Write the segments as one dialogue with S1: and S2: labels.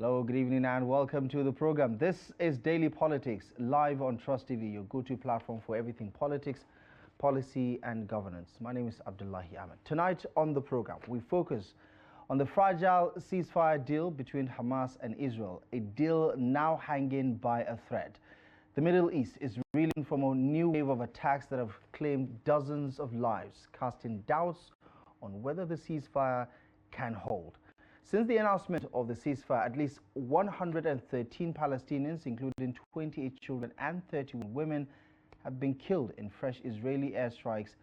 S1: Hello, good evening and welcome to the program. This is Daily Politics, live on Trust TV, your go-to platform for everything politics, policy and governance. My name is Abdullahi Ahmed. Tonight on the program, we focus on the fragile ceasefire deal between Hamas and Israel, a deal now hanging by a thread. The Middle East is reeling from a new wave of attacks that have claimed dozens of lives, casting doubts on whether the ceasefire can hold. Since the announcement of the ceasefire, at least 113 Palestinians, including 28 children and 31 women, have been killed in fresh Israeli airstrikes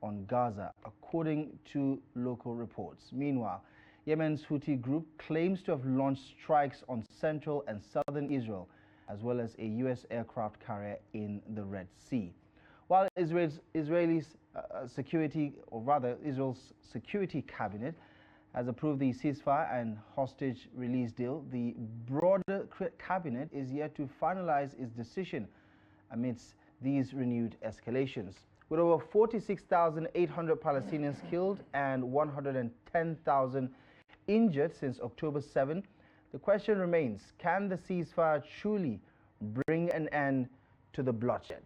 S1: on Gaza, according to local reports. Meanwhile, Yemen's Houthi group claims to have launched strikes on central and southern Israel, as well as a U.S. aircraft carrier in the Red Sea. While Israel's security cabinet has approved the ceasefire and hostage release deal, the broader cabinet is yet to finalize its decision amidst these renewed escalations. With over 46,800 Palestinians killed and 110,000 injured since October 7, the question remains, can the ceasefire truly bring an end to the bloodshed?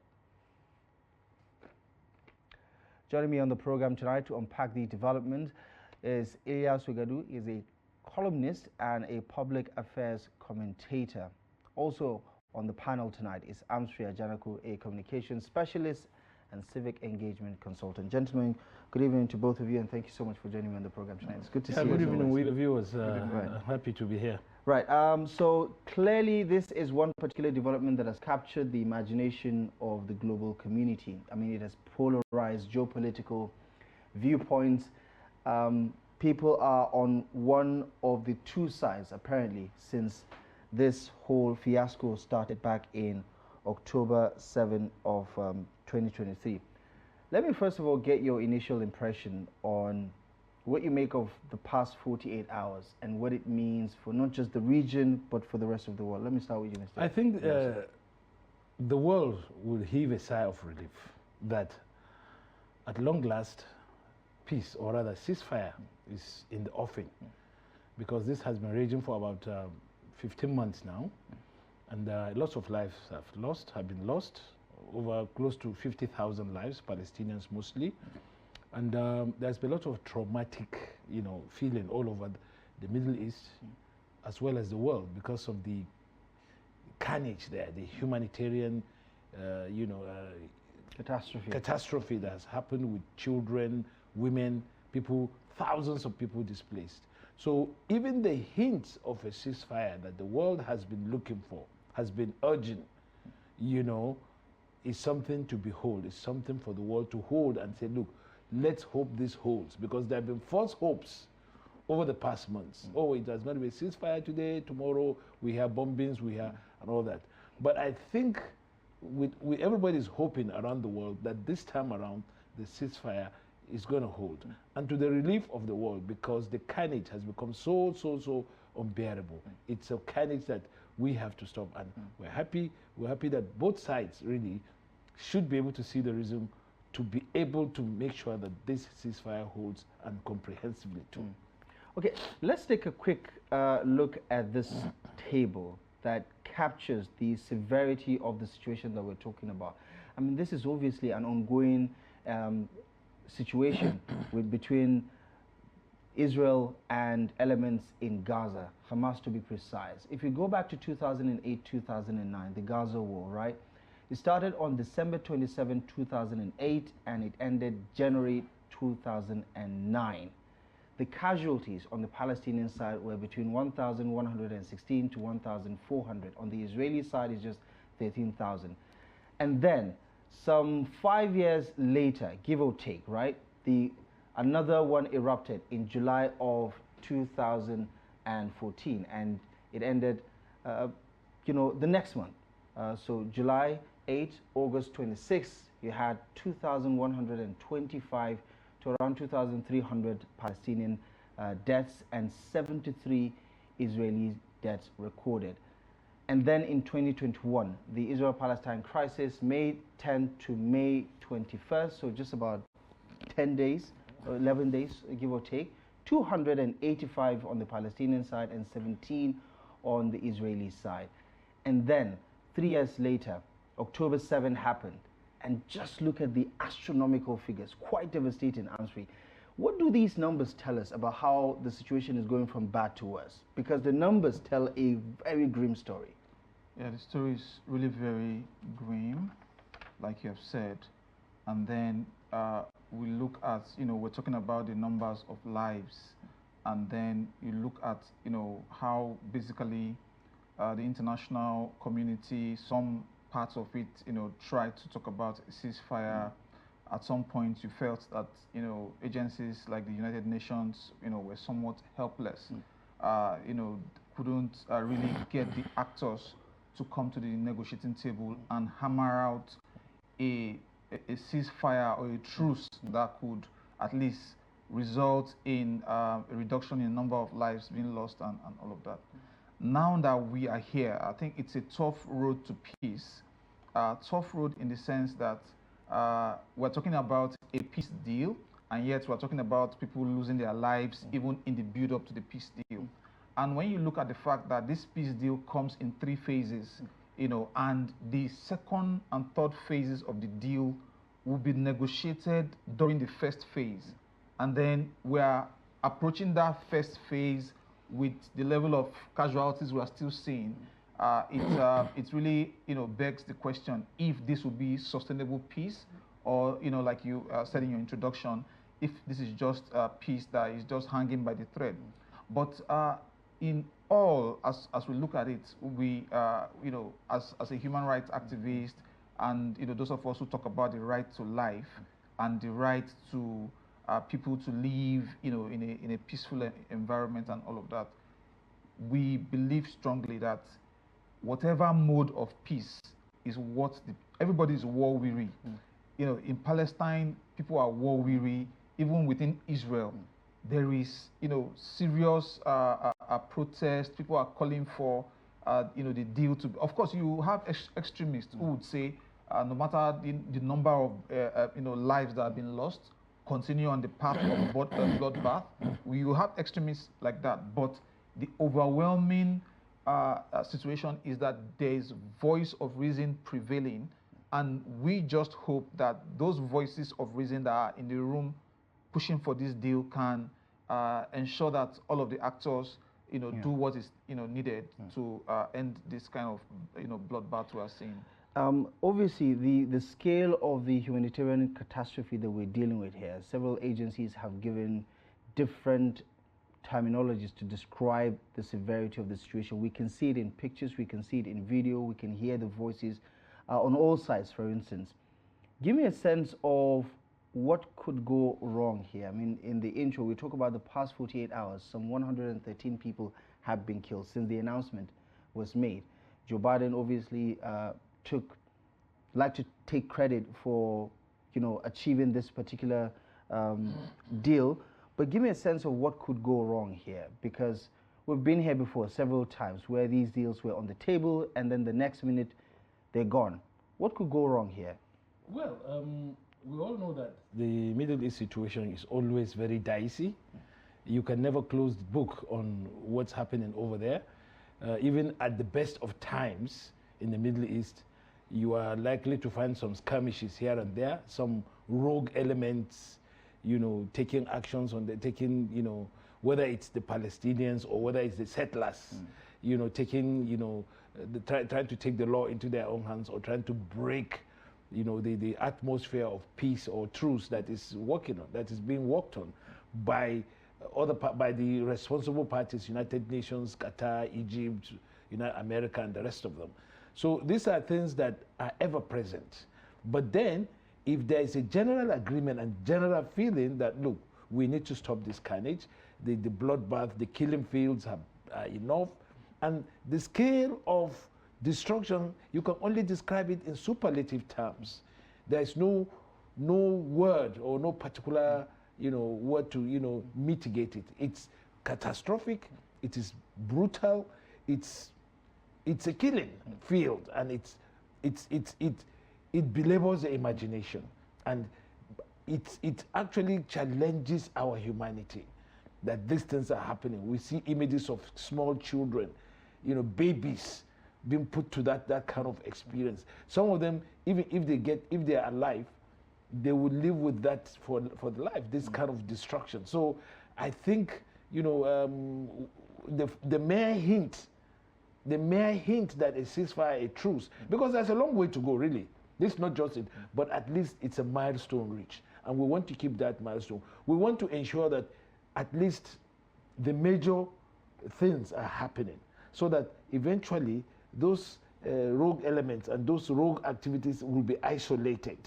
S1: Joining me on the program tonight to unpack the development is Iliyasu Gadu. He is a columnist and a public affairs commentator. Also on the panel tonight is Armsfree Ajanaku, a communications specialist and civic engagement consultant. Gentlemen, good evening to both of you, and thank you so much for joining me on the program tonight. It's good to see you.
S2: Good evening, we viewers. Happy to be here.
S1: Right. So clearly, this is one particular development that has captured the imagination of the global community. I mean, it has polarized geopolitical viewpoints. People are on one of the two sides, apparently, since this whole fiasco started back in October 7 of 2023. Let me first of all get your initial impression on what you make of the past 48 hours and what it means for not just the region, but for the rest of the world. Let me start with you, Mr.
S2: I think the world will heave a sigh of relief that at long last, peace, or rather ceasefire, is in the offing, because this has been raging for about 15 months now, and lots of lives have been lost, over close to 50,000 lives, Palestinians mostly, and there's been a lot of traumatic, feeling all over the Middle East, as well as the world, because of the carnage there, the humanitarian, catastrophe that has happened with children, women, people, thousands of people displaced. So even the hints of a ceasefire that the world has been looking for, has been urgent, is something to behold. It's something for the world to hold and say, look, let's hope this holds, because there have been false hopes over the past months. Oh, it has going to be a ceasefire today, tomorrow we have bombings, and all that. But I think with everybody's hoping around the world that this time around the ceasefire is going to hold, and to the relief of the world, because the carnage has become so unbearable. It's a carnage that we have to stop, and we're happy that both sides really should be able to see the reason to be able to make sure that this ceasefire holds, and comprehensively too.
S1: Okay, let's take a quick look at this table that captures the severity of the situation that we're talking about. I mean, this is obviously an ongoing situation between Israel and elements in Gaza, Hamas to be precise. If you go back to 2008-2009, the Gaza war, right? It started on December 27, 2008, and it ended January 2009. The casualties on the Palestinian side were between 1,116 to 1,400. On the Israeli side, it's just 13,000. And then, some 5 years later, give or take, right? Another one erupted in July of 2014, and it ended, the next month. So July 8, August 26, you had 2,125 to around 2,300 Palestinian deaths and 73 Israeli deaths recorded. And then in 2021, the Israel-Palestine crisis, May 10 to May 21st, so just about 10 days, or 11 days, give or take, 285 on the Palestinian side and 17 on the Israeli side. And then 3 years later, October 7 happened. And just look at the astronomical figures, quite devastating, Armsfree. What do these numbers tell us about how the situation is going from bad to worse? Because the numbers tell a very grim story.
S3: Yeah, the story is really very grim, like you have said. And then we look at, we're talking about the numbers of lives. And then you look at, how basically the international community, some parts of it, tried to talk about a ceasefire. At some point, you felt that, agencies like the United Nations, were somewhat helpless. Couldn't really get the actors to come to the negotiating table and hammer out a ceasefire or a truce that could at least result in a reduction in number of lives being lost and all of that. Now that we are here, I think it's a tough road to peace. Tough road in the sense that we're talking about a peace deal, and yet we're talking about people losing their lives even in the build-up to the peace deal. And when you look at the fact that this peace deal comes in 3 phases, and the second and third phases of the deal will be negotiated during the first phase, and then we are approaching that first phase with the level of casualties we are still seeing, it really begs the question if this will be sustainable peace, or like you said in your introduction, if this is just peace that is just hanging by the thread. But in all, as we look at it, we as a human rights activist, and those of us who talk about the right to life and the right to people to live in a peaceful environment and all of that, we believe strongly that whatever mode of peace is what everybody is war weary. In Palestine, people are war weary. Even within Israel, there is serious protest. People are calling for the deal to. Of course, you have extremists who would say no matter the number of lives that have been lost, continue on the path of bloodbath. We will have extremists like that, but the overwhelming situation is that there is voice of reason prevailing, and we just hope that those voices of reason that are in the room pushing for this deal can ensure that all of the actors do what is needed to end this kind of bloodbath we are seeing.
S1: Obviously, the scale of the humanitarian catastrophe that we're dealing with here, several agencies have given different terminologies to describe the severity of the situation. We can see it in pictures, we can see it in video, we can hear the voices on all sides, for instance. Give me a sense of what could go wrong here. I mean, in the intro, we talk about the past 48 hours, some 113 people have been killed since the announcement was made. Joe Biden obviously like to take credit for, achieving this particular deal. But give me a sense of what could go wrong here, because we've been here before several times where these deals were on the table and then the next minute they're gone. What could go wrong here?
S2: Well, we all know that the Middle East situation is always very dicey. You can never close the book on what's happening over there. Even at the best of times in the Middle East, you are likely to find some skirmishes here and there, some rogue elements, taking actions on whether it's the Palestinians or whether it's the settlers, taking, trying to take the law into their own hands, or trying to break, the atmosphere of peace or truce that is being worked on by by the responsible parties, United Nations, Qatar, Egypt, America, and the rest of them. So these are things that are ever present. But then, if there is a general agreement and general feeling that, look, we need to stop this carnage, the bloodbath, the killing fields are enough, and the scale of destruction, you can only describe it in superlative terms. There is no word or no particular word to mitigate it. It's catastrophic, it is brutal, it's a killing field, and it belabors the imagination, and it actually challenges our humanity that these things are happening. We see images of small children, babies being put to that kind of experience. Some of them, even if they are alive, they will live with that for the life, this kind of destruction. So I think, the mere hint that a ceasefire, a truce, because there's a long way to go, really. This is not just it, but at least it's a milestone reached. And we want to keep that milestone. We want to ensure that at least the major things are happening, so that eventually those rogue elements and those rogue activities will be isolated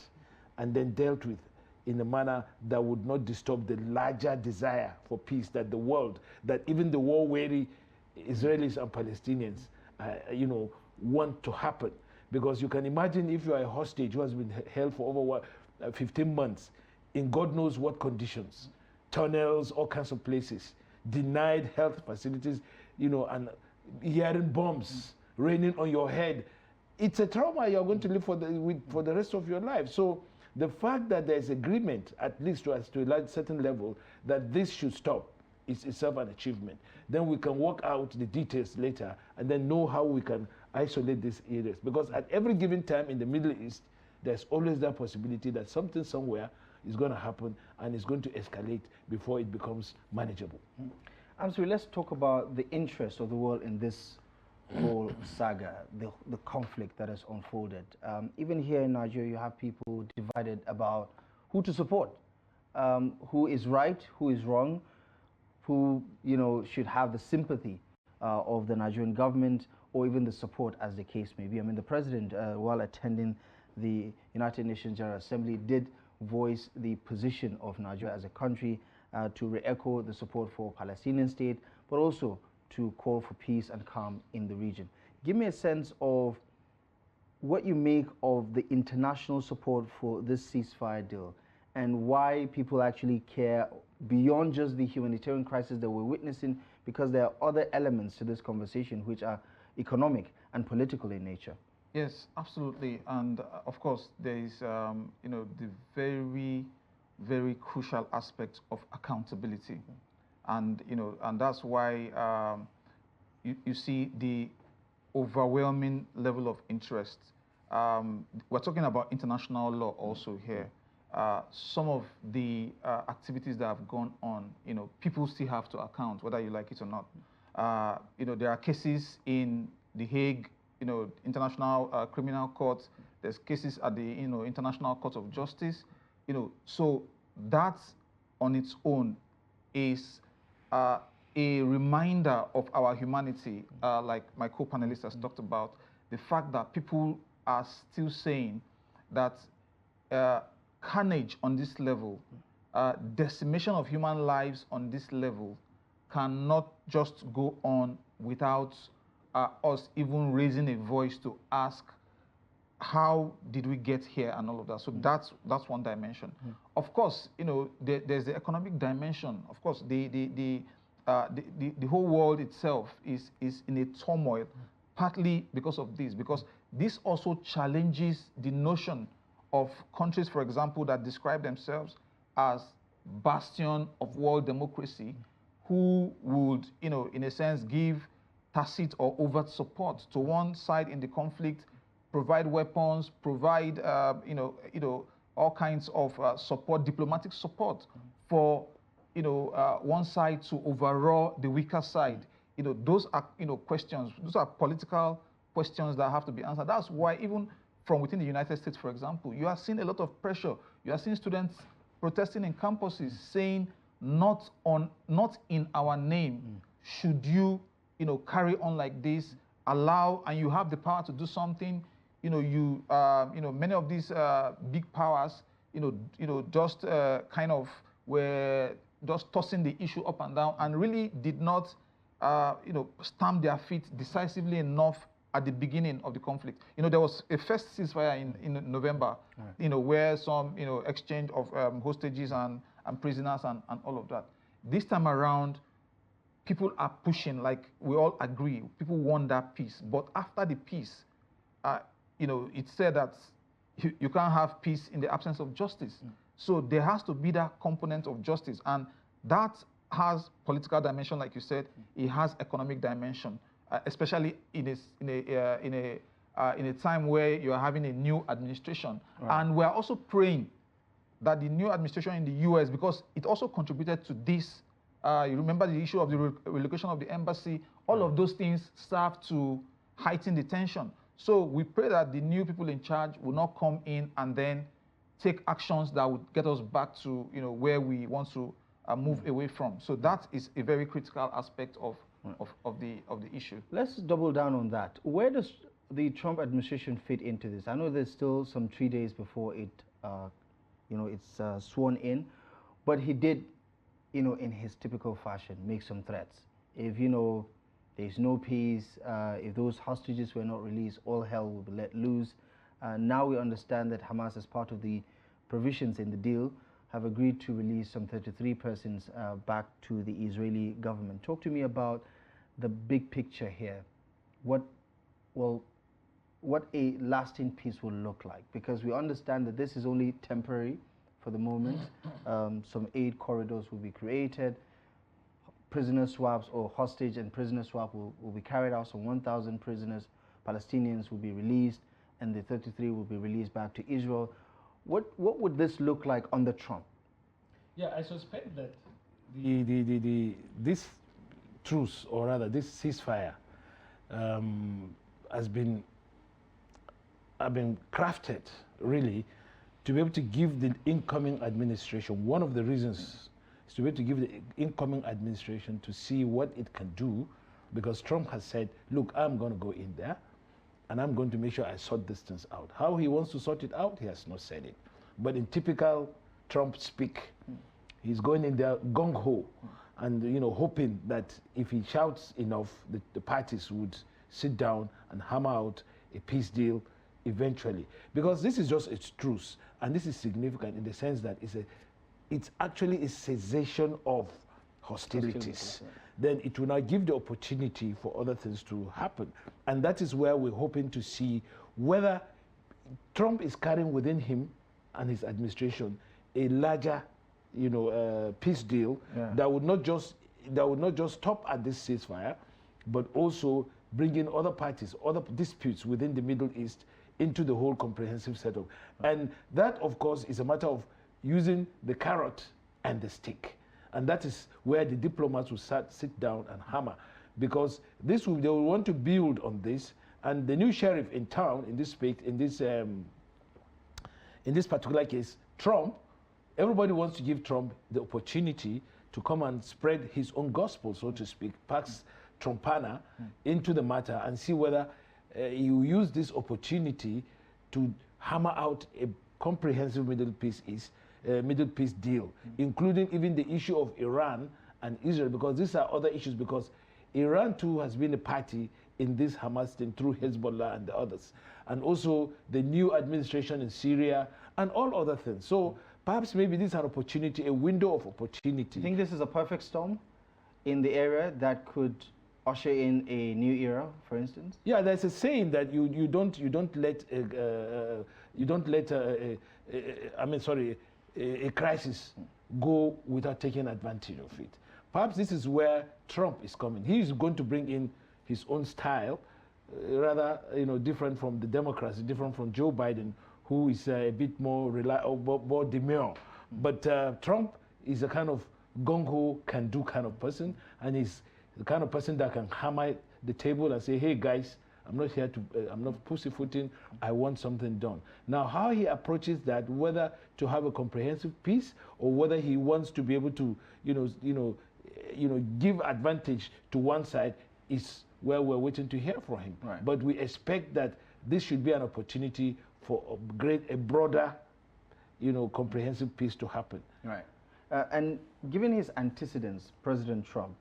S2: and then dealt with in a manner that would not disturb the larger desire for peace that the world, that even the war-weary Israelis and Palestinians, want to happen. Because you can imagine if you are a hostage who has been held for over 15 months, in God knows what conditions, tunnels, all kinds of places, denied health facilities, and hearing bombs raining on your head. It's a trauma you're going to live for the rest of your life. So the fact that there's agreement, at least to a certain level, that this should stop is itself an achievement. Then we can work out the details later and then know how we can isolate these areas. Because at every given time in the Middle East, there's always that possibility that something somewhere is going to happen and it's going to escalate before it becomes manageable.
S1: Armsfree, let's talk about the interest of the world in this whole saga, the conflict that has unfolded. Even here in Nigeria, you have people divided about who to support, who is right, who is wrong, who should have the sympathy of the Nigerian government or even the support, as the case may be. I mean, the president, while attending the United Nations General Assembly, did voice the position of Nigeria as a country to re-echo the support for a Palestinian state, but also to call for peace and calm in the region. Give me a sense of what you make of the international support for this ceasefire deal and why people actually care beyond just the humanitarian crisis that we're witnessing, because there are other elements to this conversation which are economic and political in nature.
S3: Yes, absolutely. And of course, there is, the very, very crucial aspect of accountability. And, and that's why you see the overwhelming level of interest. We're talking about international law also here. Some of the activities that have gone on, people still have to account, whether you like it or not. There are cases in The Hague, International Criminal Court. There's cases at the, International Court of Justice. So that on its own is a reminder of our humanity, like my co-panelist has talked about, the fact that people are still saying that carnage on this level, decimation of human lives on this level cannot just go on without us even raising a voice to ask, how did we get here and all of that. So that's one dimension. Of course, there's the economic dimension. Of course, the whole world itself is in a turmoil, partly because of this, because this also challenges the notion of countries, for example, that describe themselves as bastion of world democracy, who would, in a sense, give tacit or overt support to one side in the conflict, provide weapons, provide, all kinds of support, diplomatic support for, one side to overraw the weaker side. Those are, questions. Those are political questions that have to be answered. That's why even from within the United States, for example, you are seeing a lot of pressure. You are seeing students protesting in campuses saying, not in our name should you, carry on like this, allow, and you have the power to do something. Many of these big powers, just kind of were just tossing the issue up and down and really did not, stamp their feet decisively enough at the beginning of the conflict. There was a first ceasefire in November, right, where some, exchange of hostages and prisoners and all of that. This time around, people are pushing, like we all agree, people want that peace. But after the peace, it's said that you can't have peace in the absence of justice. So there has to be that component of justice. And that has political dimension, like you said. It has economic dimension. especially in a time where you are having a new administration.
S1: Right.
S3: And we are also praying that the new administration in the U.S., because it also contributed to this, you remember the issue of the relocation of the embassy, all of those things serve to heighten the tension. So we pray that the new people in charge will not come in and then take actions that would get us back to where we want to move away from. So that is a very critical aspect of the issue.
S1: Let's double down on that. Where does the Trump administration fit into this? I know there's still some 3 days before it, it's sworn in, but he did, in his typical fashion, make some threats. If there's no peace, if those hostages were not released, all hell will be let loose. Now we understand that Hamas, as part of the provisions in the deal, have agreed to release some 33 persons back to the Israeli government. Talk to me about the big picture here. What a lasting peace will look like, because we understand that this is only temporary for the moment. Some aid corridors will be created. Prisoner swaps, or hostage and prisoner swap, will be carried out. Some 1,000 prisoners, Palestinians, will be released, and the 33 will be released back to Israel. What would this look like under Trump?
S2: Yeah, I suspect that this truce, or rather this ceasefire, has been crafted really to be able to give the incoming administration, one of the reasons is to be able to give the incoming administration to see what it can do, because Trump has said, look, I'm going to go in there and I'm going to make sure I sort this things out. How he wants to sort it out, he has not said it. But in typical Trump speak, he's going in there gung-ho and hoping that if he shouts enough, the parties would sit down and hammer out a peace deal eventually. Because this is just a truce, and this is significant in the sense that it's actually a cessation of hostilities. Then it will now give the opportunity for other things to happen. And that is where we're hoping to see whether Trump is carrying within him and his administration a larger peace deal that would not just stop at this ceasefire, but also bring in other parties, other disputes within the Middle East into the whole comprehensive setup. And that, of course, is a matter of using the carrot and the stick. And that is where the diplomats will sit down and hammer, because they will want to build on this. And the new sheriff in town, in this particular case, Trump, everybody wants to give Trump the opportunity to come and spread his own gospel, so to speak, Pax Trumpana, into the matter, and see whether you use this opportunity to hammer out a comprehensive Middle Peace deal, including even the issue of Iran and Israel, because these are other issues, because Iran too has been a party in this Hamas thing through Hezbollah and the others, and also the new administration in Syria and all other things. So perhaps maybe this is an opportunity, a window of opportunity.
S1: Do you think this is a perfect storm in the area that could usher in a new era, for instance?
S2: Yeah, there's a saying that you don't let a crisis go without taking advantage of it. Perhaps this is where Trump is coming. He is going to bring in his own style, rather different from the Democrats, different from Joe Biden, who is a bit more more demure. But Trump is a kind of gung-ho, can-do kind of person, and he's the kind of person that can hammer the table and say, hey guys, I'm not here to, I'm not pussyfooting, I want something done. Now, how he approaches that, whether to have a comprehensive peace or whether he wants to be able to, give advantage to one side, is where we're waiting to hear from him.
S1: Right.
S2: But we expect that this should be an opportunity for a broader, comprehensive peace to happen.
S1: Right. And given his antecedents, President Trump,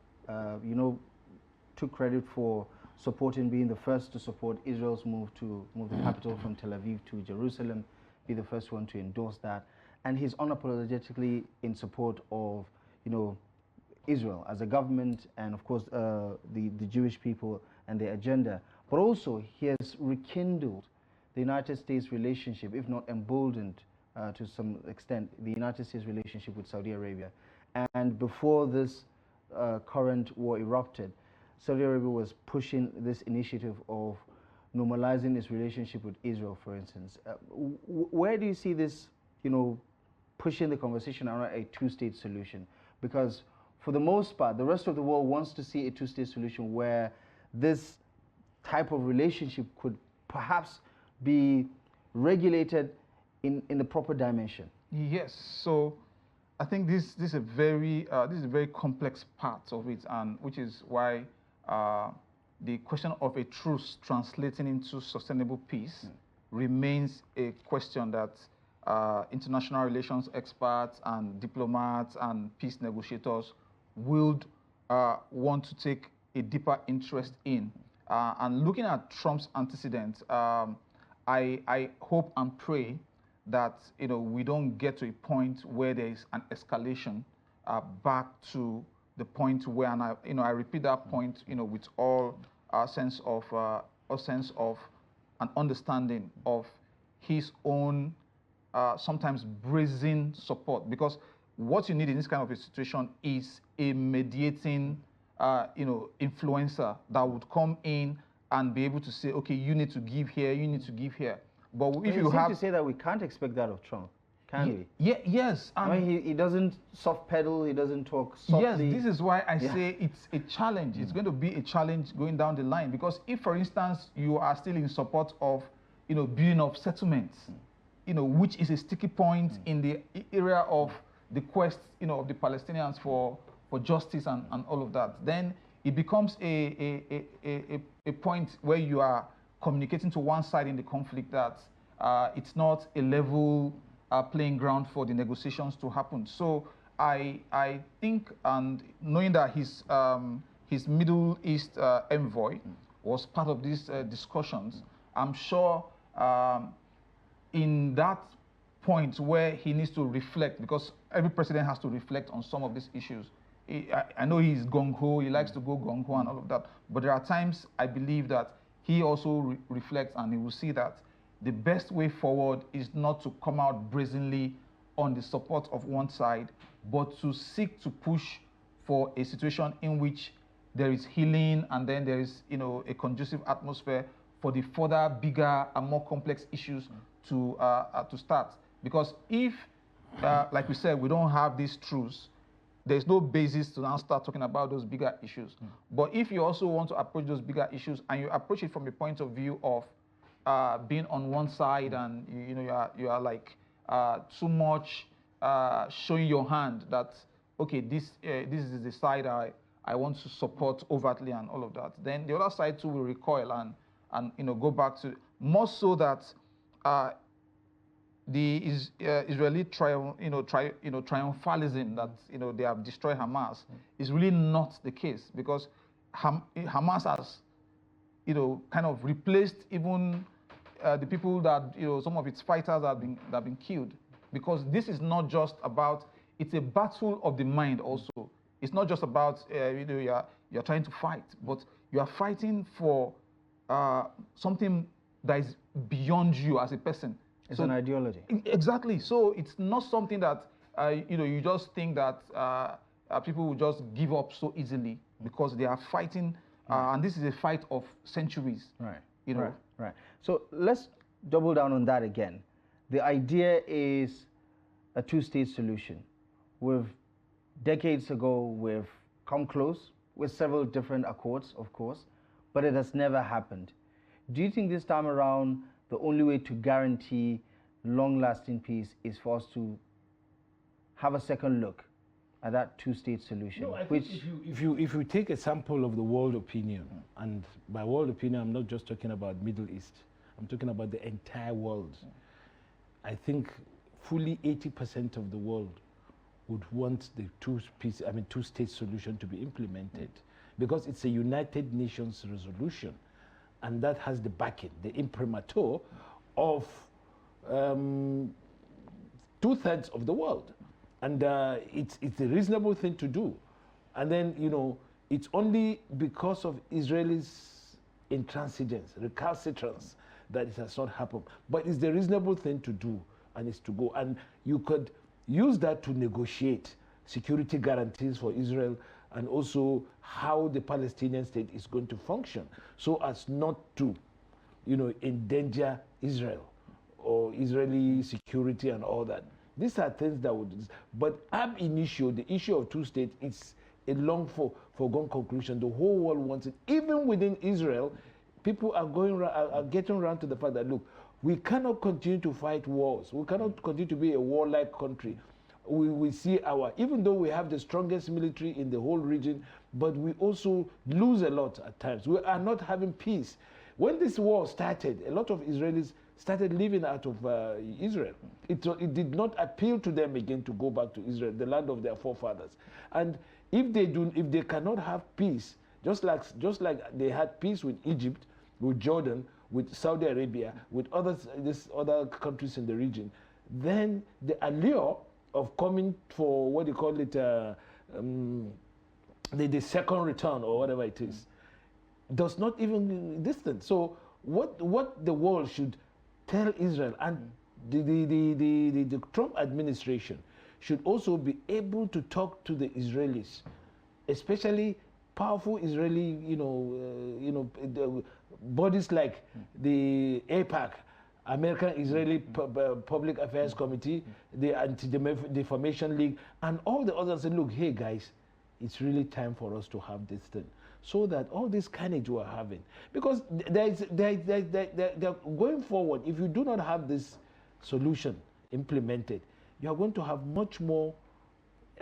S1: took credit for being the first to support Israel's move the capital from Tel Aviv to Jerusalem, be the first one to endorse that, and he's unapologetically in support of, Israel as a government, and of course the Jewish people and their agenda. But also he has rekindled the United States relationship, if not emboldened to some extent, the United States relationship with Saudi Arabia. And before this current war erupted, Saudi Arabia was pushing this initiative of normalizing its relationship with Israel, for instance. Where do you see this, pushing the conversation around a two-state solution? Because for the most part, the rest of the world wants to see a two-state solution where this type of relationship could perhaps be regulated in the proper dimension.
S3: Yes. So I think this is a very complex part of it, and which is why the question of a truce translating into sustainable peace remains a question that international relations experts and diplomats and peace negotiators would want to take a deeper interest in. And looking at Trump's antecedents, I hope and pray that we don't get to a point where there is an escalation back to the point where, and I repeat that point, with all sense of an understanding of his own sometimes brazen support, because what you need in this kind of a situation is a mediating influencer that would come in and be able to say, okay, you need to give here, you need to give here. But if you have
S1: to say that we can't expect that of Trump, can we?
S3: Yeah, yes.
S1: I mean, he doesn't soft pedal, he doesn't talk softly.
S3: Yes, this is why I say it's a challenge. It's going to be a challenge going down the line, because if, for instance, you are still in support of, building of settlements, which is a sticky point in the area of the quest, of the Palestinians for justice and all of that, then it becomes a point where you are communicating to one side in the conflict that it's not a level playing ground for the negotiations to happen. So I think, and knowing that his Middle East envoy was part of these discussions, I'm sure in that point where he needs to reflect, because every president has to reflect on some of these issues. I know he's gung-ho, he likes to go gung-ho and all of that, but there are times I believe that he also reflects, and he will see that the best way forward is not to come out brazenly on the support of one side, but to seek to push for a situation in which there is healing, and then there is a conducive atmosphere for the further bigger and more complex issues to start. Because if, like we said, we don't have this truce, there's no basis to now start talking about those bigger issues. But if you also want to approach those bigger issues, and you approach it from the point of view of being on one side, and you are like too much showing your hand that, okay, this is the side I want to support overtly and all of that, then the other side too will recoil and go back to, more so that the Israeli triumphalism that they have destroyed Hamas is really not the case, because Hamas has kind of replaced even the people that some of its fighters have been killed, because this is not just about, it's a battle of the mind also. It's not just about you're trying to fight, but you are fighting for something that is beyond you as a person.
S1: It's an ideology.
S3: Exactly. So it's not something that you just think that people will just give up so easily, because they are fighting, and this is a fight of centuries.
S1: Right. Right. So let's double down on that again. The idea is a two-state solution. Decades ago, we've come close with several different accords, of course, but it has never happened. Do you think this time around the only way to guarantee long-lasting peace is for us to have a second look at that two-state solution?
S2: No, I think if you take a sample of the world opinion, and by world opinion, I'm not just talking about Middle East, I'm talking about the entire world. I think fully 80% of the world would want the two-state solution to be implemented, because it's a United Nations resolution, and that has the backing, the imprimatur of 2/3 of the world. And it's a reasonable thing to do. And then, it's only because of Israel's intransigence, recalcitrance, that it has not happened. But it's the reasonable thing to do, and it's to go. And you could use that to negotiate security guarantees for Israel and also how the Palestinian state is going to function, so as not to, endanger Israel or Israeli security and all that. These are things that would, but ab initio, the issue of two states is a long foregone conclusion. The whole world wants it. Even within Israel, people are getting around to the fact that, look, we cannot continue to fight wars. We cannot continue to be a warlike country. We see even though we have the strongest military in the whole region, but we also lose a lot at times. We are not having peace. When this war started, a lot of Israelis started living out of Israel. It did not appeal to them again to go back to Israel, the land of their forefathers. And if they cannot have peace, just like they had peace with Egypt, with Jordan, with Saudi Arabia, with other countries in the region, then the allure of coming for what you call it, the second return or whatever it is, does not even distant. So what the world should tell Israel, and the Trump administration should also be able to talk to the Israelis, especially powerful Israeli, bodies like the AIPAC, American Israeli Public Affairs Committee, the Anti-Defamation League, and all the others say, look, hey guys, it's really time for us to have this thing, so that all this carnage we're having, because going forward, if you do not have this solution implemented, you are going to have much more.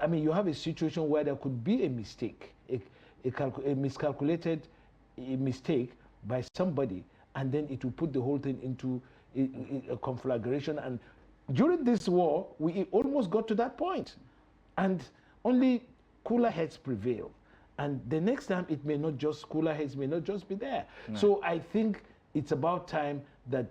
S2: I mean, you have a situation where there could be a mistake, a miscalculated mistake by somebody, and then it will put the whole thing into a conflagration. And during this war, we almost got to that point, and only cooler heads prevail. And the next time, cooler heads may not just be there. No. So I think it's about time that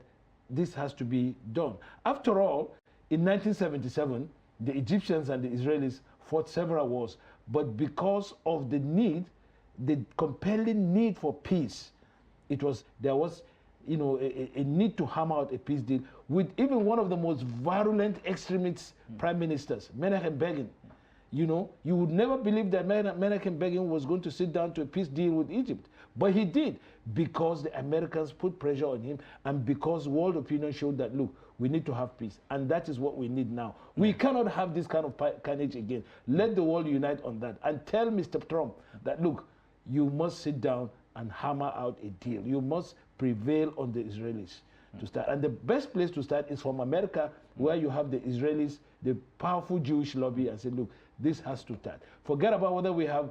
S2: this has to be done. After all, in 1977, the Egyptians and the Israelis fought several wars, but because of the compelling need for peace, there was a need to hammer out a peace deal with even one of the most virulent extremist prime ministers, Menachem Begin. You would never believe that Menachem Begin was going to sit down to a peace deal with Egypt. But he did, because the Americans put pressure on him, and because world opinion showed that, look, we need to have peace. And that is what we need now. We cannot have this kind of carnage again. Let the world unite on that. And tell Mr. Trump that, look, you must sit down and hammer out a deal. You must prevail on the Israelis to start. And the best place to start is from America, where you have the Israelis, the powerful Jewish lobby, and say, look, this has to start. Forget about whether we have,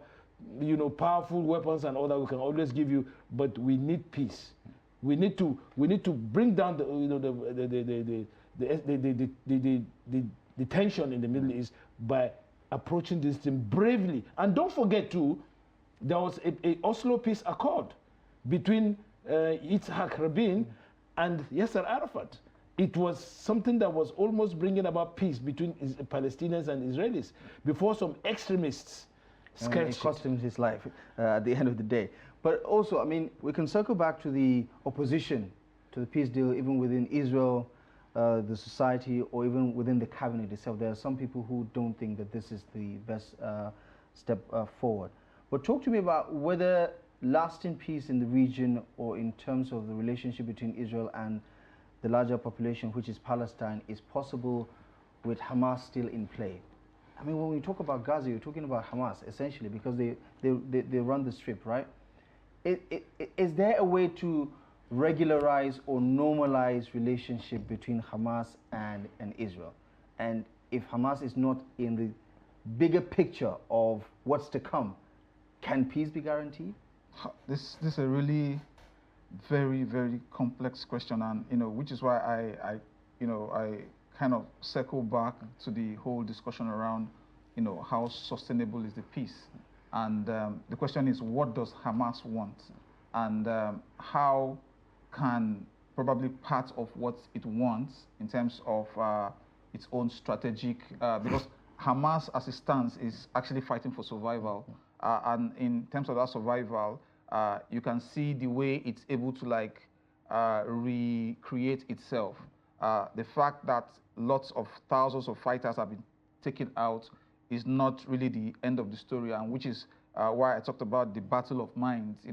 S2: powerful weapons and all that we can always give you, but we need peace. We need to bring down the tension in the Middle East by approaching this thing bravely. And don't forget too, there was a Oslo Peace Accord between Yitzhak Rabin and Yasser Arafat. It was something that was almost bringing about peace between Palestinians and Israelis before some extremists
S1: it cost him his life at the end of the day. But also, I mean, we can circle back to the opposition to the peace deal, even within Israel, the society, or even within the cabinet itself. There are some people who don't think that this is the best step forward. But talk to me about whether lasting peace in the region, or in terms of the relationship between Israel and the larger population, which is Palestine, is possible with Hamas still in play. I mean, when we talk about Gaza, you're talking about Hamas, essentially, because they run the strip, right? Is there a way to regularize or normalize relationship between Hamas and Israel? And if Hamas is not in the bigger picture of what's to come, can peace be guaranteed?
S3: This is a really very, very complex question, and which is why I kind of circle back to the whole discussion around how sustainable is the peace, and the question is, what does Hamas want, and how can probably part of what it wants in terms of its own strategic, because Hamas as it stands is actually fighting for survival, and in terms of that survival, you can see the way it's able to recreate itself. The fact that lots of thousands of fighters have been taken out is not really the end of the story, and which is why I talked about the battle of minds,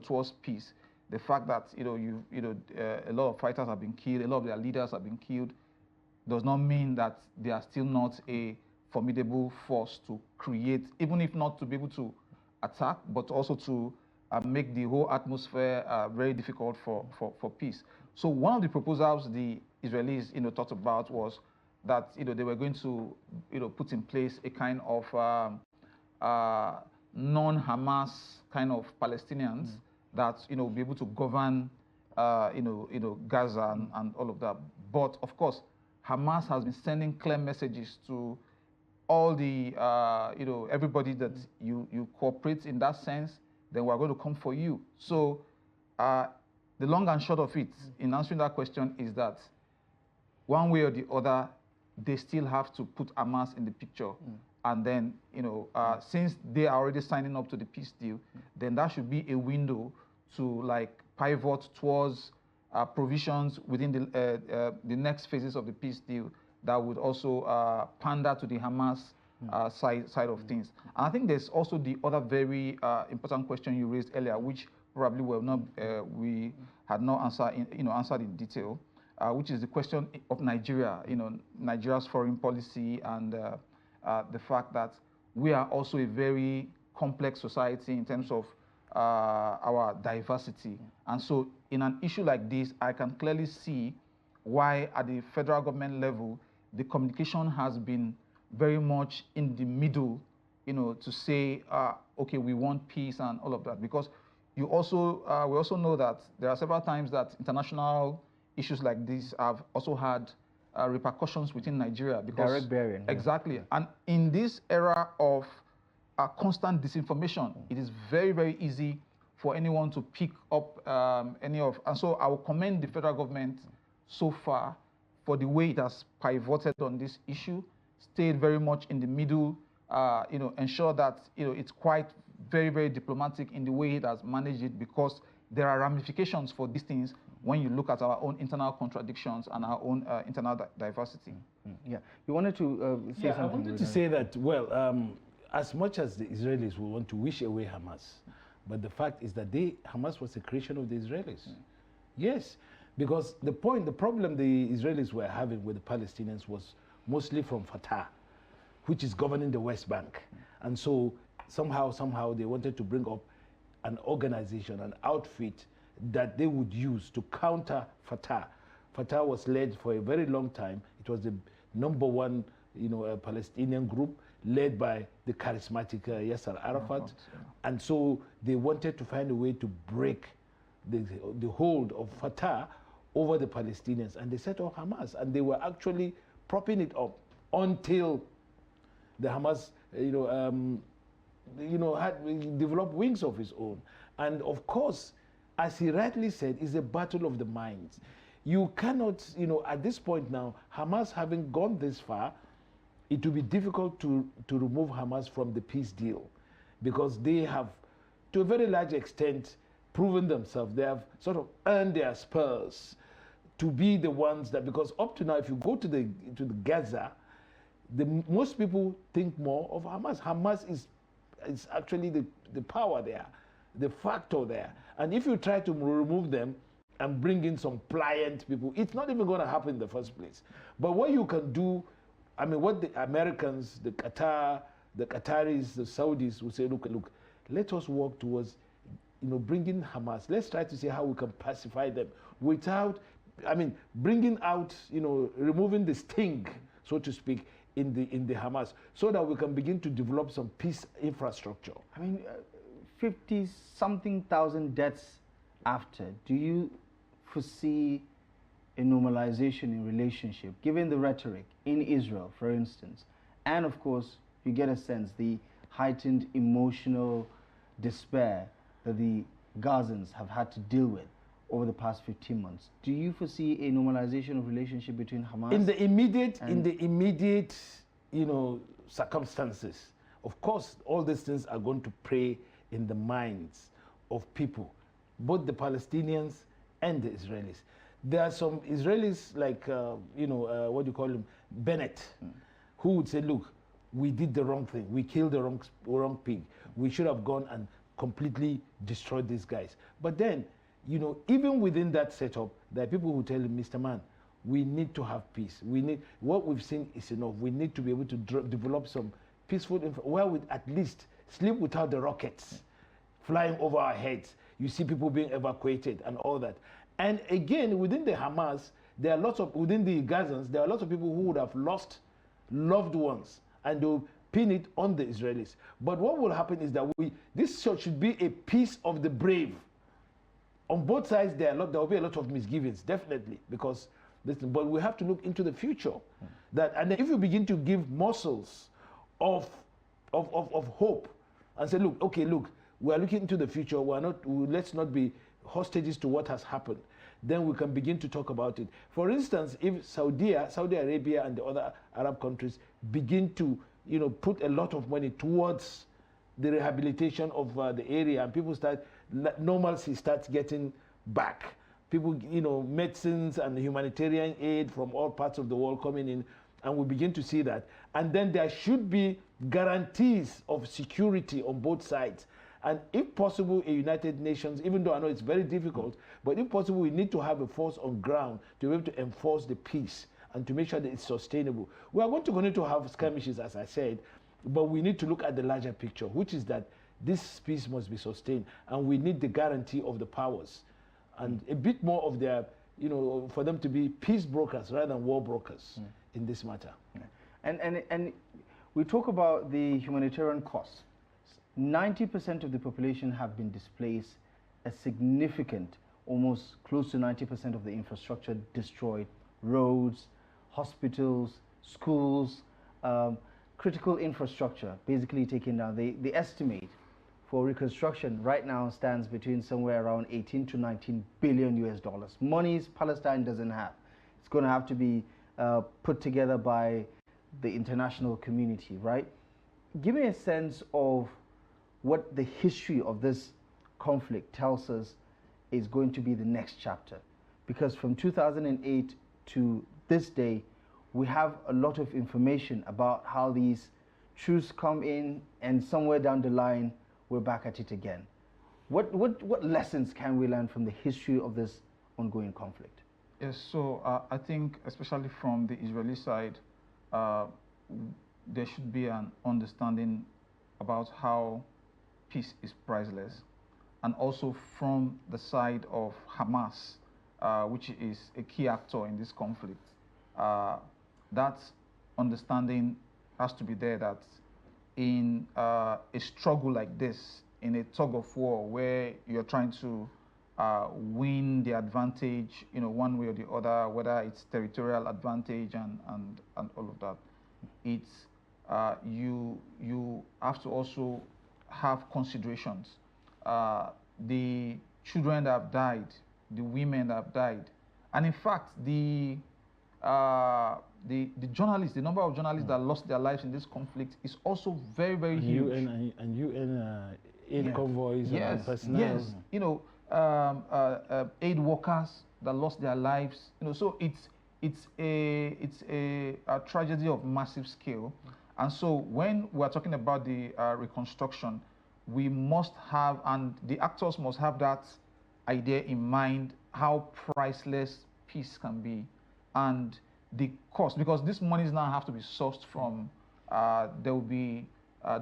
S3: towards peace. The fact that a lot of fighters have been killed, a lot of their leaders have been killed, does not mean that they are still not a formidable force to create, even if not to be able to attack, but also to make the whole atmosphere very difficult for peace. So one of the proposals the Israelis talked about was that they were going to put in place a kind of non-Hamas kind of Palestinians that will be able to govern Gaza and all of that. But of course, Hamas has been sending clear messages to all the everybody that you cooperate in that sense, then we're going to come for you. So the long and short of it in answering that question is that one way or the other, they still have to put Hamas in the picture. And then, since they are already signing up to the peace deal, then that should be a window to pivot towards provisions within the next phases of the peace deal that would also pander to the Hamas side of things. And I think there's also the other very important question you raised earlier, which probably we had not answered in detail, which is the question of Nigeria, Nigeria's foreign policy and the fact that we are also a very complex society in terms of our diversity. And so in an issue like this, I can clearly see why at the federal government level, the communication has been very much in the middle, to say, okay, we want peace and all of that. Because we also know that there are several times that international issues like this have also had repercussions within Nigeria. Because,
S1: direct bearing.
S3: Exactly. Yeah. And in this era of constant disinformation, it is very, very easy for anyone to pick up and so I will commend the federal government so far for the way it has pivoted on this issue, stayed very much in the middle, ensure that it's quite very, very diplomatic in the way it has managed it, because there are ramifications for these things when you look at our own internal contradictions and our own internal diversity.
S1: Yeah, you wanted to say something.
S2: I wanted to say that, as much as the Israelis will want to wish away Hamas, but the fact is that Hamas was a creation of the Israelis. Yes, because the problem the Israelis were having with the Palestinians was mostly from Fatah, which is governing the West Bank. And so somehow they wanted to bring up an organization, an outfit that they would use to counter Fatah. Fatah was led for a very long time. It was the #1, Palestinian group led by the charismatic Yasser Arafat. And so they wanted to find a way to break the hold of Fatah over the Palestinians. And they set up Hamas. And they were actually propping it up until the Hamas, had developed wings of its own. And of course, as he rightly said, it's a battle of the minds. You cannot, at this point now, Hamas having gone this far, it will be difficult to remove Hamas from the peace deal, because they have, to a very large extent, proven themselves. They have sort of earned their spurs to be the ones that, because up to now, if you go to the Gaza, most people think more of Hamas. Hamas is actually the power there, the factor there. And if you try to remove them and bring in some pliant people, it's not even going to happen in the first place. But what you can do, what the Americans, the Qataris, the Saudis will say, look, let us work towards, bringing Hamas. Let's try to see how we can pacify them without, bringing out, removing the sting, so to speak, in the Hamas, so that we can begin to develop some peace infrastructure.
S1: 50-something thousand deaths after, do you foresee a normalization in relationship, given the rhetoric in Israel, for instance? And of course, you get a sense, the heightened emotional despair that the Gazans have had to deal with over the past 15 months. Do you foresee a normalization of relationship between Hamas?
S2: In the immediate, circumstances, of course, all these things are going to prey in the minds of people, both the Palestinians and the Israelis. There are some Israelis like, what do you call him, Bennett, who would say, look, we did the wrong thing. We killed the wrong pig. We should have gone and completely destroyed these guys. But then, even within that setup, there are people who tell him, Mr. Man, we need to have peace. What we've seen is enough. We need to be able to develop some peaceful, where we at least sleep without the rockets flying over our heads. You see people being evacuated and all that. And again, within the Hamas, there are within the Gazans, there are lots of people who would have lost loved ones, and they'll pin it on the Israelis. But what will happen is that this should be a peace of the brave. On both sides, there will be a lot of misgivings, definitely, because but we have to look into the future. And if you begin to give morsels of hope and say, look, we are looking into the future. Let's not be hostages to what has happened. Then we can begin to talk about it. For instance, if Saudi Arabia and the other Arab countries begin to, put a lot of money towards the rehabilitation of the area, and people normalcy starts getting back. People, medicines and humanitarian aid from all parts of the world coming in, and we begin to see that. And then there should be guarantees of security on both sides. And if possible, a United Nations, even though I know it's very difficult, but if possible, we need to have a force on ground to be able to enforce the peace and to make sure that it's sustainable. We are going to continue to have skirmishes, as I said, but we need to look at the larger picture, which is that this peace must be sustained, and we need the guarantee of the powers and a bit more of their, for them to be peace brokers rather than war brokers in this matter.
S1: And we talk about the humanitarian costs. 90% of the population have been displaced, a significant, almost close to 90% of the infrastructure destroyed, roads, hospitals, schools, critical infrastructure basically taken down. The estimate for reconstruction right now stands between somewhere around 18 to 19 billion US dollars. Monies Palestine doesn't have. It's going to have to be put together by the international community, right? Give me a sense of what the history of this conflict tells us is going to be the next chapter. Because from 2008 to this day, we have a lot of information about how these truths come in, and somewhere down the line, we're back at it again. What lessons can we learn from the history of this ongoing conflict?
S3: Yes, so I think especially from the Israeli side, there should be an understanding about how peace is priceless, and also from the side of Hamas, which is a key actor in this conflict. That understanding has to be there, that in a struggle like this, in a tug of war where you're trying to win the advantage, one way or the other, whether it's territorial advantage and all of that, it's you have to also have considerations. The children that have died, the women that have died, and in fact the journalists, the number of journalists that lost their lives in this conflict is also very, very huge.
S2: UN aid convoys and personnel.
S3: Yes, aid workers that lost their lives. So it's a tragedy of massive scale. And so when we're talking about the reconstruction, we must have, and the actors must have that idea in mind, how priceless peace can be, and the cost, because these monies now have to be sourced from, there will be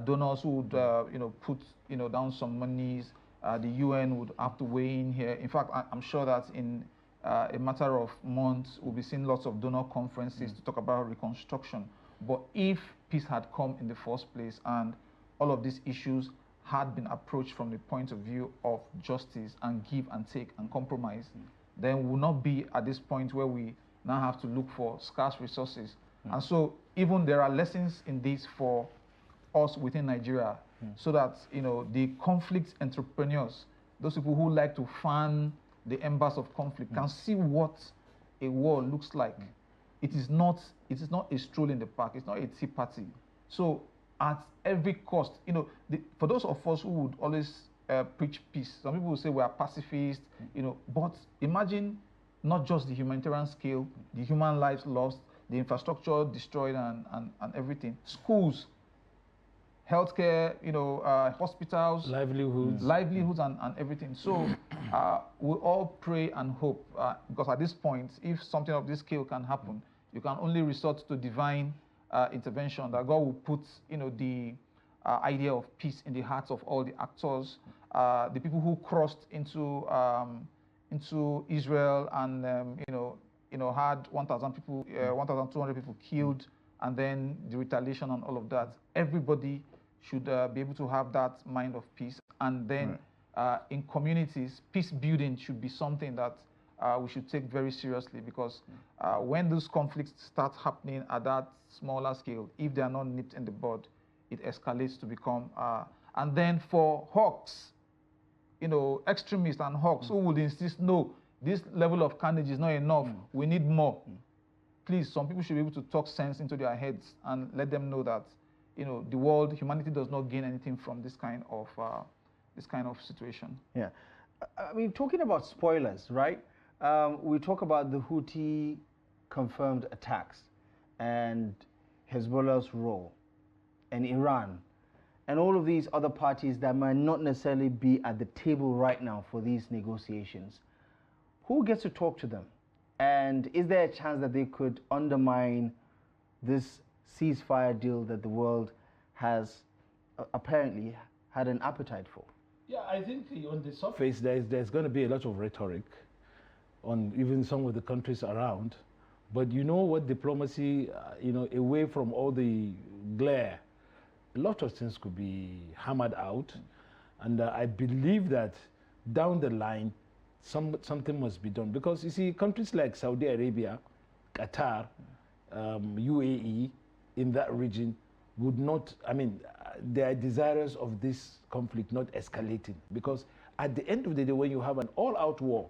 S3: donors who would put down some monies. The UN would have to weigh in here. In fact, I'm sure that in a matter of months, we'll be seeing lots of donor conferences to talk about reconstruction. But if peace had come in the first place and all of these issues had been approached from the point of view of justice and give and take and compromise, then we'll not be at this point where we now have to look for scarce resources. And so even there are lessons in this for us within Nigeria, so that the conflict entrepreneurs, those people who like to fan the embers of conflict, can see what a war looks like. It is not a stroll in the park. It's not a tea party. So at every cost, for those of us who would always preach peace, some people will say we are pacifists, but imagine not just the humanitarian scale, the human lives lost, the infrastructure destroyed and everything. Schools healthcare, hospitals,
S2: livelihoods,
S3: and everything. So we all pray and hope, because at this point, if something of this scale can happen, you can only resort to divine intervention, that God will put, the idea of peace in the hearts of all the actors, the people who crossed into Israel and had 1,000 people, 1,200 people killed, and then the retaliation and all of that. Everybody should be able to have that mind of peace, and then in communities, peace building should be something that we should take very seriously, because when those conflicts start happening at that smaller scale, if they are not nipped in the bud, it escalates to become, and then for hawks, extremists and hawks who would insist, no, this level of carnage is not enough, we need more. Please, some people should be able to talk sense into their heads and let them know that, the world, humanity does not gain anything from this kind of situation.
S1: Yeah, I mean, talking about spoilers, right? We talk about the Houthi confirmed attacks and Hezbollah's role, and Iran, and all of these other parties that might not necessarily be at the table right now for these negotiations. Who gets to talk to them? And is there a chance that they could undermine this ceasefire deal that the world has apparently had an appetite for?
S2: Yeah, I think on the surface there's going to be a lot of rhetoric on even some of the countries around. But you know what, diplomacy, away from all the glare, a lot of things could be hammered out. And I believe that down the line, something must be done. Because you see, countries like Saudi Arabia, Qatar, UAE, in that region would not, they are desirous of this conflict not escalating. Because at the end of the day, when you have an all-out war,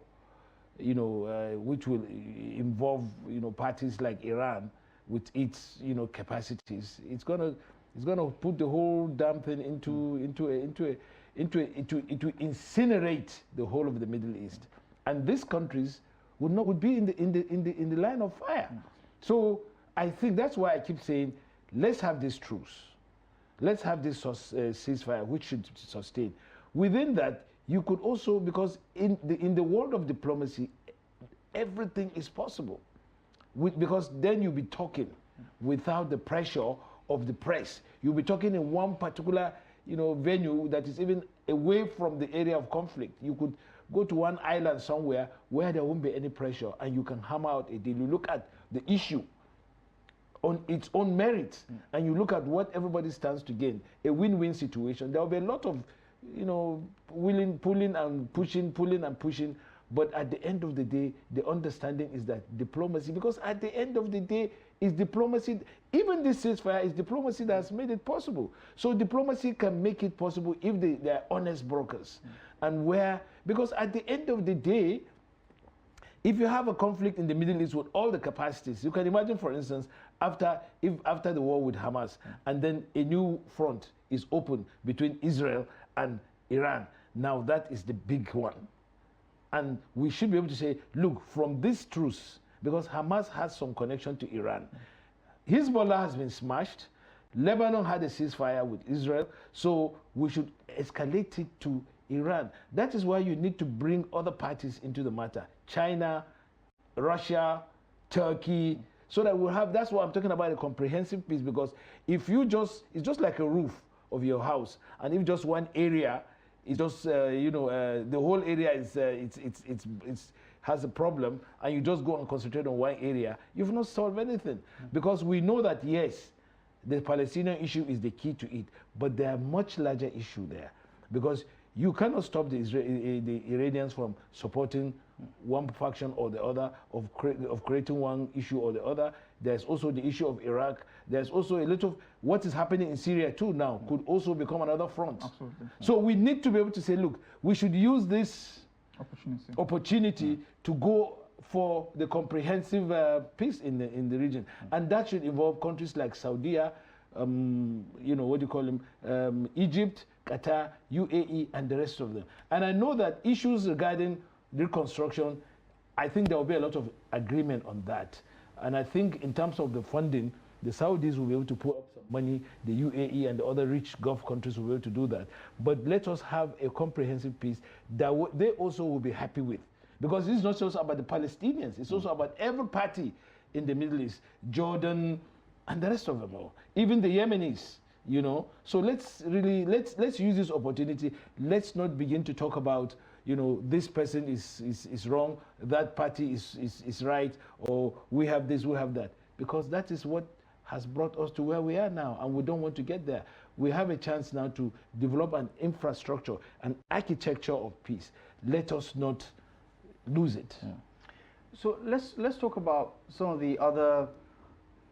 S2: which will involve, parties like Iran with its, capacities, it's gonna put the whole damn thing into incinerate the whole of the Middle East, and these countries would be in the line of fire. So I think that's why I keep saying, let's have this truce, let's have this ceasefire, which should sustain. Within that, you could also, because in the world of diplomacy, everything is possible, because then you'll be talking without the pressure of the press. You'll be talking in one particular venue that is even away from the area of conflict. You could go to one island somewhere where there won't be any pressure, and you can hammer out a deal. You look at the issue on its own merits, and you look at what everybody stands to gain, a win-win situation. There will be a lot of pulling and pushing, but at the end of the day, the understanding is that diplomacy, because at the end of the day, it's diplomacy, even this ceasefire is diplomacy that has made it possible. So diplomacy can make it possible if they are honest brokers. And because at the end of the day, if you have a conflict in the Middle East with all the capacities, you can imagine, for instance, after the war with Hamas, and then a new front is open between Israel and Iran. Now that is the big one. And we should be able to say, look, from this truce, because Hamas has some connection to Iran, Hezbollah has been smashed, Lebanon had a ceasefire with Israel, so we should escalate it to Iran. That is why you need to bring other parties into the matter. China, Russia, Turkey, so that we'll have, that's why I'm talking about a comprehensive peace, because if you it's just like a roof of your house, and if just one area is just, the whole area is, has a problem, and you just go and concentrate on one area, you've not solved anything. Because we know that, yes, the Palestinian issue is the key to it, but there are much larger issue there, because you cannot stop the Iranians from supporting one faction or the other, of creating one issue or the other. There's also the issue of Iraq. There's also a lot of what is happening in Syria too now could also become another front.
S3: Absolutely.
S2: So we need to be able to say, look, we should use this opportunity to go for the comprehensive peace in the region. And that should involve countries like Saudi, Egypt, Qatar, UAE, and the rest of them. And I know that issues regarding reconstruction, I think there will be a lot of agreement on that. And I think in terms of the funding, The Saudis will be able to put up some money, the UAE and the other rich Gulf countries will be able to do that. But let us have a comprehensive peace that they also will be happy with. Because it's not just about the Palestinians, it's also about every party in the Middle East, Jordan, and the rest of them all, even the Yemenis, you know. So let's use this opportunity. Let's not begin to talk about, you know, this person is wrong, that party is right, or we have this, we have that, because that is what has brought us to where we are now, and we don't want to get there. We have a chance now to develop an infrastructure, an architecture of peace. Let us not lose it.
S1: Yeah. So let's talk about some of the other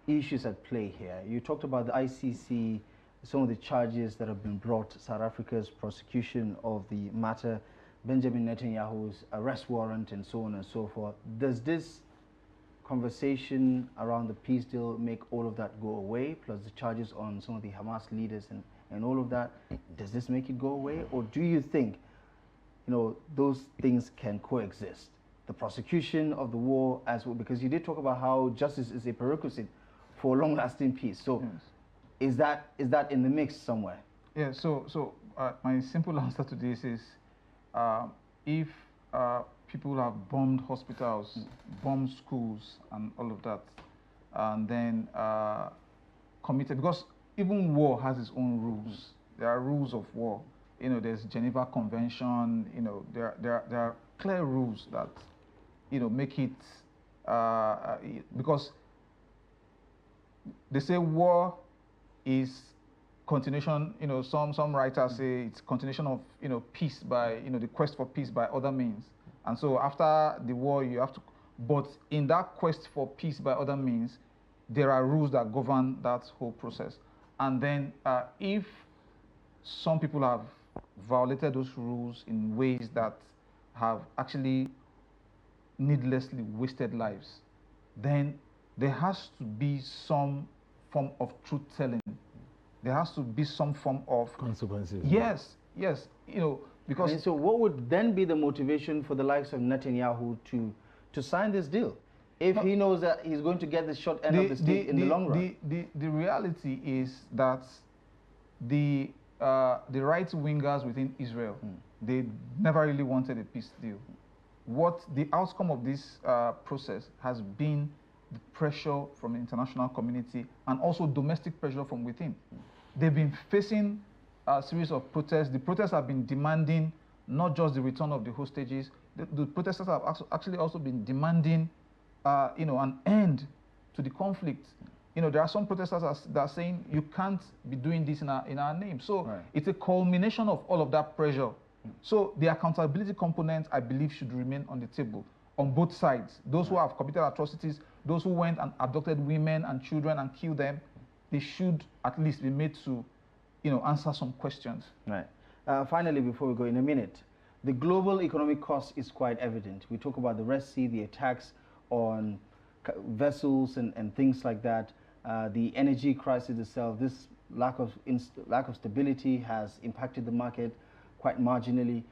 S1: issues at play here. You talked about the ICC, some of the charges that have been brought, South Africa's prosecution of the matter, Benjamin Netanyahu's arrest warrant, and so on and so forth. Does this conversation around the peace deal make all of that go away, plus the charges on some of the Hamas leaders and all of that? Does this make it go away? Or do you think, you know, those things can coexist? The prosecution of the war as well, because you did talk about how justice is a prerequisite for long-lasting peace. So yes. is that in the mix somewhere?
S3: Yeah, so my simple answer to this is, if people have bombed hospitals, bombed schools, and all of that, and then committed, because even war has its own rules. There are rules of war. You know, there's Geneva Convention. You know, there are clear rules that, you know, make it because they say war is continuation. You know, some writers say it's continuation of, you know, peace by, you know, the quest for peace by other means. And so after the war, you have to, but in that quest for peace by other means, there are rules that govern that whole process. And then if some people have violated those rules in ways that have actually needlessly wasted lives, then there has to be some form of truth-telling. There has to be some form of
S2: consequences.
S3: Yes, yes, you know, because...
S1: And so what would then be the motivation for the likes of Netanyahu to sign this deal, if he knows that he's going to get the short end of the stick in the long run?
S3: The reality is that the right-wingers within Israel, they never really wanted a peace deal. What the outcome of this process has been the pressure from the international community and also domestic pressure from within. They've been facing a series of protests. The protests have been demanding not just the return of the hostages. The protesters have actually also been demanding, you know, an end to the conflict. You know, there are some protesters that are saying you can't be doing this in our name. So it's a culmination of all of that pressure. So the accountability component, I believe, should remain on the table on both sides. Those who have committed atrocities, those who went and abducted women and children and killed them, they should at least be made to, you know, answer some questions.
S1: Right. Finally, before we go in a minute, the global economic cost is quite evident. We talk about the Red Sea, the attacks on vessels and things like that. The energy crisis itself, this lack of stability has impacted the market quite marginally.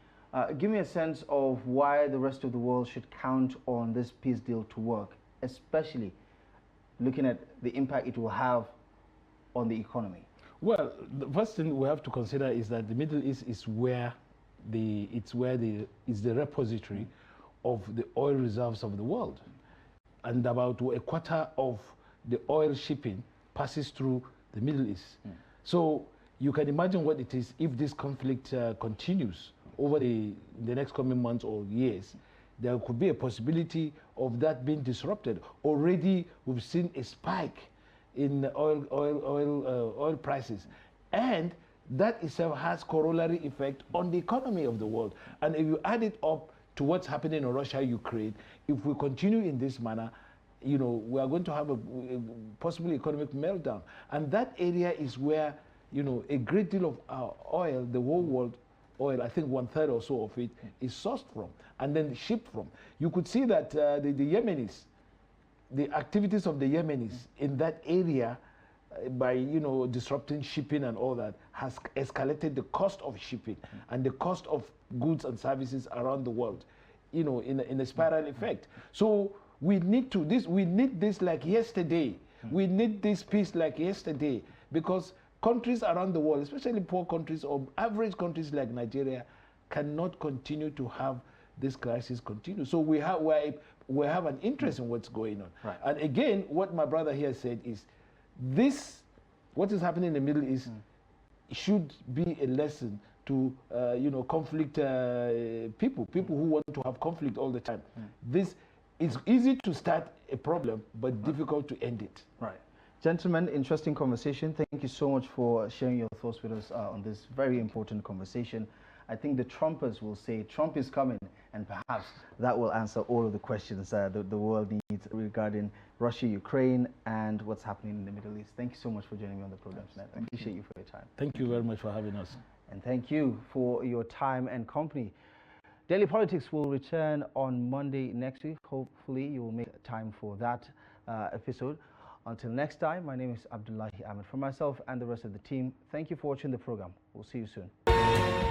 S1: Give me a sense of why the rest of the world should count on this peace deal to work, especially looking at the impact it will have on the economy.
S2: Well, the first thing we have to consider is that the Middle East is it's the repository of the oil reserves of the world, and about a quarter of the oil shipping passes through the Middle East. So you can imagine what it is if this conflict continues over the next coming months or years. There could be a possibility of that being disrupted. Already we've seen a spike in oil prices, and that itself has corollary effect on the economy of the world. And if you add it up to what's happening in Russia, Ukraine, if we continue in this manner, you know, we are going to have a possible economic meltdown. And that area is where, you know, a great deal of our oil, the whole world oil, I think 1/3 or so of it is sourced from and then shipped from. You could see that the Yemenis, the activities of the Yemenis in that area by, you know, disrupting shipping and all that has escalated the cost of shipping and the cost of goods and services around the world, in a spiral effect. So we need this like yesterday. We need this peace like yesterday, because countries around the world, especially poor countries or average countries like Nigeria, cannot continue to have this crisis continue. So we have an interest in what's going on.
S1: Right.
S2: And again, what my brother here said is, this, what is happening in the Middle East, should be a lesson to conflict people who want to have conflict all the time. This, it's easy to start a problem, but difficult to end it.
S1: Right. Gentlemen, interesting conversation. Thank you so much for sharing your thoughts with us on this very important conversation. I think the Trumpers will say Trump is coming, and perhaps that will answer all of the questions the world needs regarding Russia, Ukraine, and what's happening in the Middle East. Thank you so much for joining me on the program tonight. I appreciate you for your time.
S2: Thank you very much for having us.
S1: And thank you for your time and company. Daily Politics will return on Monday next week. Hopefully you will make time for that episode. Until next time, my name is Abdullahi Ahmed. For myself and the rest of the team, thank you for watching the program. We'll see you soon.